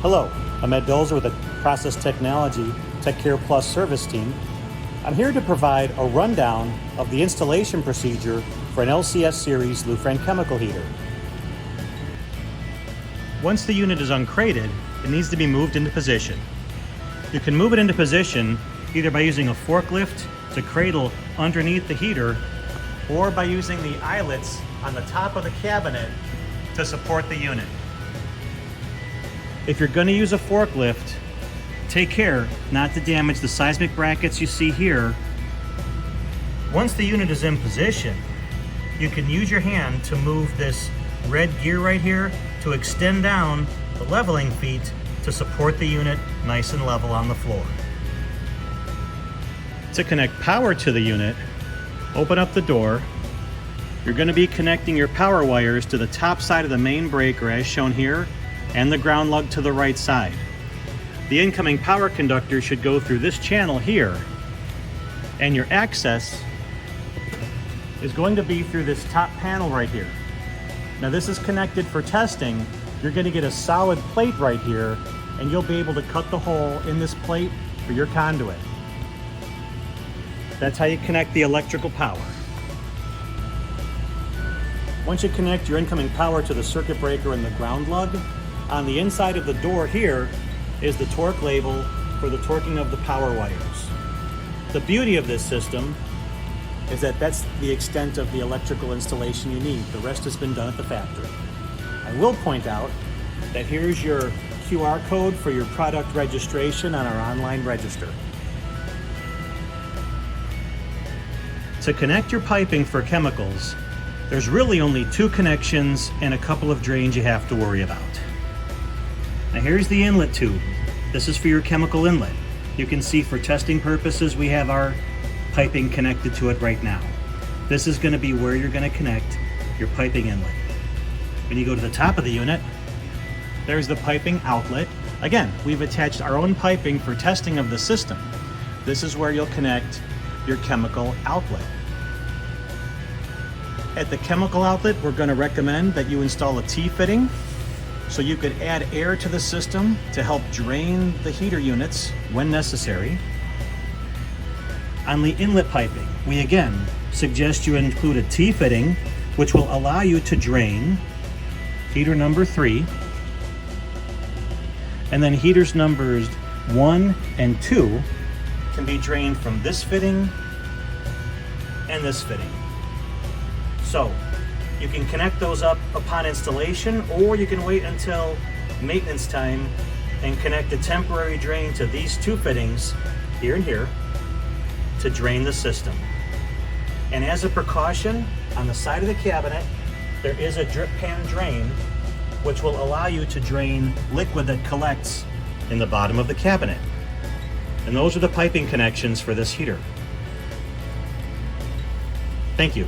Hello, I'm Ed Dolzer with the Process Technology Tech Care Plus service team. I'm here to provide a rundown of the installation procedure for an LCS series Lufran chemical heater. Once the unit is uncrated, it needs to be moved into position. You can move it into position either by using a forklift to cradle underneath the heater or by using the eyelets on the top of the cabinet to support the unit. If you're going to use a forklift, take care not to damage the seismic brackets you see here. Once the unit is in position, you can use your hand to move this red gear right here to extend down the leveling feet to support the unit nice and level on the floor. To connect power to the unit, open up the door. You're going to be connecting your power wires to the top side of the main breaker as shown here and the ground lug to the right side. The incoming power conductor should go through this channel here, and your access is going to be through this top panel right here. Now this is connected for testing. You're going to get a solid plate right here, and you'll be able to cut the hole in this plate for your conduit. That's how you connect the electrical power. Once you connect your incoming power to the circuit breaker and the ground lug, on the inside of the door here is the torque label for the torquing of the power wires. The beauty of this system is that that's the extent of the electrical installation you need. The rest has been done at the factory. I will point out that here's your QR code for your product registration on our online register. To connect your piping for chemicals, there's really only two connections and a couple of drains you have to worry about. Now here's the inlet tube. This is for your chemical inlet. You can see for testing purposes we have our piping connected to it right now. This is going to be where you're going to connect your piping inlet. When you go to the top of the unit, there's the piping outlet. Again, we've attached our own piping for testing of the system. This is where you'll connect your chemical outlet. At the chemical outlet, we're going to recommend that you install a T-fitting so you could add air to the system to help drain the heater units when necessary. On the inlet piping, we again suggest you include a T-fitting which will allow you to drain heater number 3, and then heaters numbers 1 and 2 can be drained from this fitting and this fitting. So you can connect those up upon installation, or you can wait until maintenance time and connect a temporary drain to these two fittings here and here to drain the system. And as a precaution, on the side of the cabinet there is a drip pan drain which will allow you to drain liquid that collects in the bottom of the cabinet. And those are the piping connections for this heater. Thank you.